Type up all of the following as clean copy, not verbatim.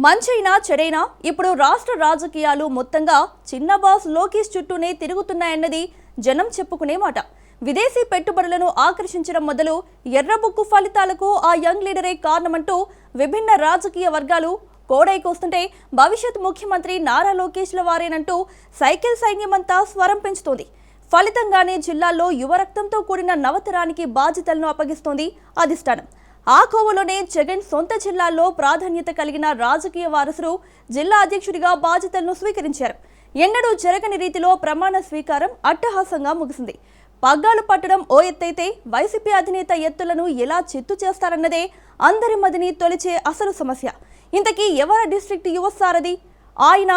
మంచైనా చెడైనా ఇప్పుడు రాష్ట్ర రాజకీయాలు మొత్తంగా చిన్న బాస్ లోకేష్ చుట్టూనే తిరుగుతున్నాయన్నది జనం చెప్పుకునే మాట. విదేశీ పెట్టుబడులను ఆకర్షించడం మొదలు ఎర్రబుక్కు ఫలితాలకు ఆ యంగ్ లీడరే కారణమంటూ విభిన్న రాజకీయ వర్గాలు కోడైకొస్తుంటే భవిష్యత్ ముఖ్యమంత్రి నారా లోకేష్ల వారేనంటూ సైకిల్ సైన్యమంతా స్వరం పెంచుతోంది. ఫలితంగానే జిల్లాల్లో యువరక్తంతో కూడిన నవతరానికి బాధ్యతలను అప్పగిస్తోంది అధిష్టానం. ఆ కోవలోనే జగన్ సొంత జిల్లాల్లో ప్రాధాన్యత కలిగిన రాజకీయ వారసుడు జిల్లా అధ్యక్షుడిగా బాధ్యతలను స్వీకరించారు. ఎన్నడూ జరగని రీతిలో ప్రమాణ స్వీకారం అట్టహాసంగా ముగిసింది. పగ్గాలు పట్టడం ఓ ఎత్తైతే వైసీపీ అధినేత ఎత్తులను ఎలా చిత్తు చేస్తారన్నదే అందరి మదిని తొలిచే అసలు సమస్య. ఇంతకీ ఎవర డిస్ట్రిక్ట్ యువ సారథి? ఆయన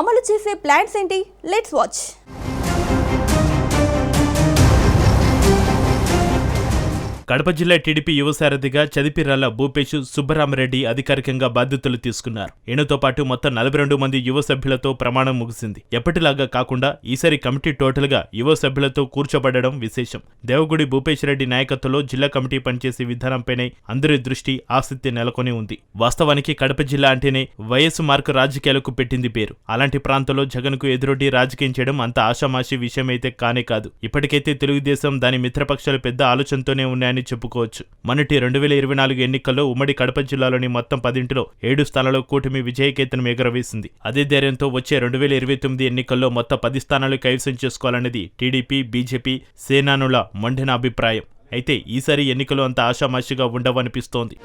అమలు చేసే ప్లాన్స్ ఏంటి? Let's watch. కడప జిల్లా టీడీపీ యువసారథిగా చదిపిరాల భూపేష్ సుబ్బరామరెడ్డి అధికారికంగా బాధ్యతలు తీసుకున్నారు. ఈయనతో పాటు మొత్తం 42 మంది యువ సభ్యులతో ప్రమాణం ముగిసింది. ఎప్పటిలాగా కాకుండా ఈసారి కమిటీ టోటల్ గా యువ సభ్యులతో కూర్చోబడడం విశేషం. దేవగుడి భూపేష్ రెడ్డి నాయకత్వంలో జిల్లా కమిటీ పనిచేసే విధానంపైనే అందరి దృష్టి ఆసక్తి నెలకొని ఉంది. వాస్తవానికి కడప జిల్లా అంటేనే వయస్సు మార్కు రాజకీయాలకు పెట్టింది పేరు. అలాంటి ప్రాంతంలో జగన్ కు ఎదురొడ్డి రాజకీయం చేయడం అంత ఆషామాషి విషయమైతే కానే కాదు. ఇప్పటికైతే తెలుగుదేశం దాని మిత్రపక్షాలు పెద్ద ఆలోచనతోనే ఉన్నాయని చెప్పుకోవచ్చు. మొన్నటి 2024 ఎన్నికల్లో ఉమ్మడి కడప జిల్లాలోని మొత్తం 10 7 స్థానాల్లో కూటమి విజయకేతనం ఎగురవేసింది. అదే ధైర్యంతో వచ్చే 2029 ఎన్నికల్లో మొత్తం 10 స్థానాలు కైవసం చేసుకోవాలన్నది టీడీపీ, బీజేపీ, సేనానుల మొండెన అభిప్రాయం. అయితే ఈసారి ఎన్నికలు అంత ఆషామాషిగా ఉండవనిపిస్తోంది.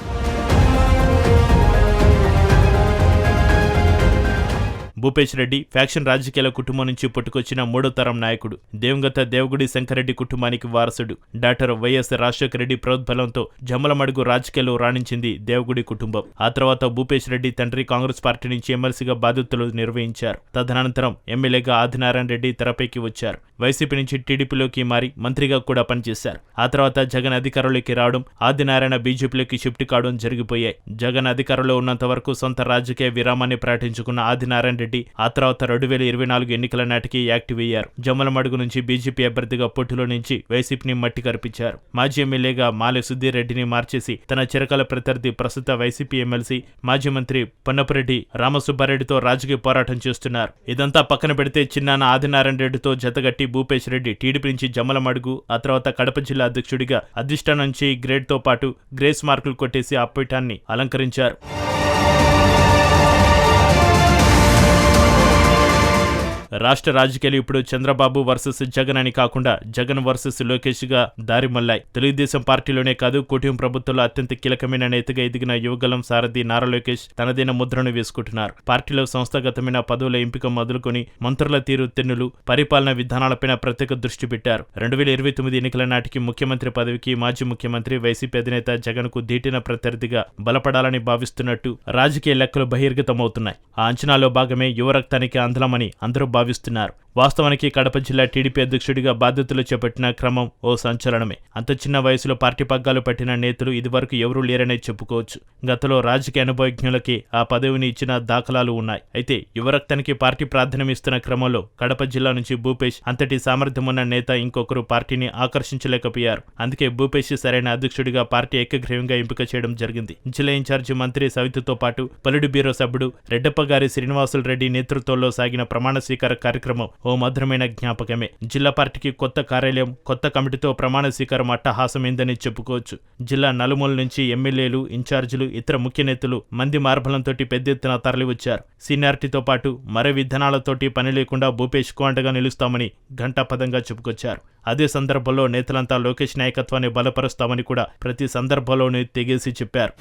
భూపేష్ రెడ్డి ఫ్యాక్షన్ రాజకీయాల కుటుంబం నుంచి పుట్టుకొచ్చిన 3వ తరం నాయకుడు. దివంగత దేవగుడి శంకరెడ్డి కుటుంబానికి వారసుడు. డాక్టర్ వైఎస్ రాజశేఖర రెడ్డి ప్రోద్బలంతో జమ్మలమడుగు రాజకీయాల్లో రాణించింది దేవగుడి కుటుంబం. ఆ తర్వాత భూపేష్ రెడ్డి తండ్రి కాంగ్రెస్ పార్టీ నుంచి ఎమ్మెల్సీగా బాధ్యతలు నిర్వహించారు. తదనంతరం ఎమ్మెల్యేగా ఆదినారాయణ రెడ్డి తెరపైకి వచ్చారు. వైసీపీ నుంచి టీడీపీలోకి మారి మంత్రిగా కూడా పనిచేశారు. ఆ తర్వాత జగన్ అధికారంలోకి రావడం, ఆదినారాయణ బీజేపీలోకి షిఫ్ట్ కావడం జరిగిపోయాయి. జగన్ అధికారంలో ఉన్నంత వరకు సొంత రాజకీయ విరామాన్ని ప్రకటించుకున్న ఆదినారాయణ రెడ్డి ఆ తర్వాత 2024 ఎన్నికల నాటికి యాక్టివ్ అయ్యారు. జమ్మలమడుగు నుంచి బీజేపీ అభ్యర్థిగా పోటీలో నుంచి వైసీపీని మట్టి కరిపించారు. మాజీ ఎమ్మెల్యేగా మాలె సుధీర్ రెడ్డిని మార్చేసి తన చిరకాల ప్రత్యర్థి ప్రస్తుత వైసీపీ ఎమ్మెల్సీ మాజీ మంత్రి పొన్నపురెడ్డి రామసుబ్బారెడ్డితో రాజకీయ పోరాటం చేస్తున్నారు. ఇదంతా పక్కన పెడితే చిన్నాన్న ఆదినారాయణ రెడ్డితో జతగట్టి భూపేష్ రెడ్డి టీడీపీ నుంచి జమ్మలమడుగు, ఆ తర్వాత కడప జిల్లా అధ్యక్షుడిగా అధిష్టానం నుంచి గ్రేడ్ తో పాటు గ్రేస్ మార్కులు కొట్టేసి ఆ పీఠాన్ని అలంకరించారు. రాష్ట్ర రాజకీయాలు ఇప్పుడు చంద్రబాబు వర్సెస్ జగన్ అని కాకుండా జగన్ వర్సెస్ లోకేష్ గా దారి మళ్లాయి. తెలుగుదేశం పార్టీలోనే కాదు, కూటమి ప్రభుత్వంలో అత్యంత కీలకమైన నేతగా ఎదిగిన యువగలం సారథి నారా లోకేష్ తనదైన ముద్రను వేసుకుంటున్నారు. పార్టీలో సంస్థాగతమైన పదవుల ఎంపిక మొదలుకొని మంత్రుల తీరు తెన్నులు, పరిపాలన విధానాలపైన ప్రత్యేక దృష్టి పెట్టారు. 2029 ఎన్నికల నాటికి ముఖ్యమంత్రి పదవికి మాజీ ముఖ్యమంత్రి వైసీపీ అధినేత జగన్ కు ధీటిన ప్రత్యర్థిగా బలపడాలని భావిస్తున్నట్టు రాజకీయ లెక్కలు బహిర్గతమవుతున్నాయి. ఆ అంచనాలో భాగమే యువరక్తానికి అందలమని అందరూ భావిస్తున్నారు. వాస్తవానికి కడప జిల్లా టీడీపీ అధ్యక్షుడిగా బాధ్యతలు చేపట్టిన క్రమం ఓ సంచలనమే. అంత చిన్న వయసులో పార్టీ పగ్గాలు పట్టిన నేతలు ఇదివరకు ఎవరూ లేరనే చెప్పుకోవచ్చు. గతంలో రాజకీయ అనుభవజ్ఞులకి ఆ పదవిని ఇచ్చిన దాఖలాలు ఉన్నాయి. అయితే యువరక్తానికి పార్టీ ప్రాధాన్యం ఇస్తున్న క్రమంలో కడప జిల్లా నుంచి భూపేష్ అంతటి సామర్థ్యమున్న నేత ఇంకొకరు పార్టీని ఆకర్షించలేకపోయారు. అందుకే భూపేష్ సరైన అధ్యక్షుడిగా పార్టీ ఏకగ్రీవంగా ఎంపిక చేయడం జరిగింది. జిల్లా ఇన్ఛార్జి మంత్రి సవితతో పాటు పలుడు బ్యూరో సభ్యుడు రెడ్డప్పగారి శ్రీనివాసులు రెడ్డి నేతృత్వంలో సాగిన ప్రమాణ స్వీకార కార్యక్రమం ఓ మధురమైన జ్ఞాపకమే. జిల్లా పార్టీకి కొత్త కార్యాలయం, కొత్త కమిటీతో ప్రమాణ స్వీకారం అట్టహాసమైందని చెప్పుకోవచ్చు. జిల్లా నలుమూల నుంచి ఎమ్మెల్యేలు, ఇన్ఛార్జీలు, ఇతర ముఖ్య నేతలు మంది మార్బలంతో పెద్ద ఎత్తున తరలివచ్చారు. సీనియారిటీతో పాటు మరో విధానాలతోటి పని లేకుండా భూపేష్ కు అండగా నిలుస్తామని ఘంటాపదంగా చెప్పుకొచ్చారు. అదే సందర్భంలో నేతలంతా లోకేష్ నాయకత్వాన్ని బలపరుస్తామని కూడా ప్రతి సందర్భంలోనే తెగేసి చెప్పారు.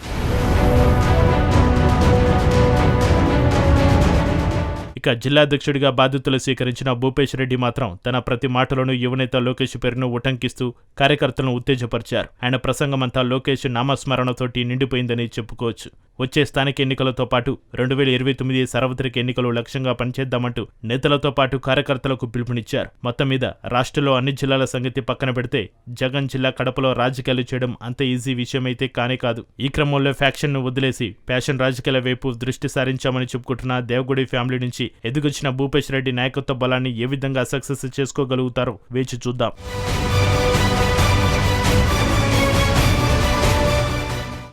ఇక జిల్లా అధ్యక్షుడిగా బాధ్యతలు స్వీకరించిన భూపేష్ రెడ్డి మాత్రం తన ప్రతి మాటలోనూ యువనేత లోకేష్ పేరును ఉటంకిస్తూ కార్యకర్తలను ఉత్తేజపరిచారు. ఆయన ప్రసంగమంతా లోకేష్ నామస్మరణతోటి నిండిపోయిందని చెప్పుకోవచ్చు. వచ్చే స్థానిక ఎన్నికలతో పాటు 2029 సార్వత్రిక ఎన్నికలు లక్ష్యంగా పనిచేద్దామంటూ నేతలతో పాటు కార్యకర్తలకు పిలుపునిచ్చారు. మొత్తం మీద రాష్ట్రంలో అన్ని జిల్లాల సంగతి పక్కన పెడితే జగన్ జిల్లా కడపలో రాజకీయాలు చేయడం అంత ఈజీ విషయమైతే కానే కాదు. ఈ క్రమంలో ఫ్యాక్షన్ ను వదిలేసి ప్యాషన్ రాజకీయాల వైపు దృష్టి సారించామని చెప్పుకుంటున్న దేవగుడి ఫ్యామిలీ నుంచి ఎదుగొచ్చిన భూపేష్ రెడ్డి నాయకత్వ బలాన్ని ఏ విధంగా సక్సెస్ చేసుకోగలుగుతారో వేచి చూద్దాం.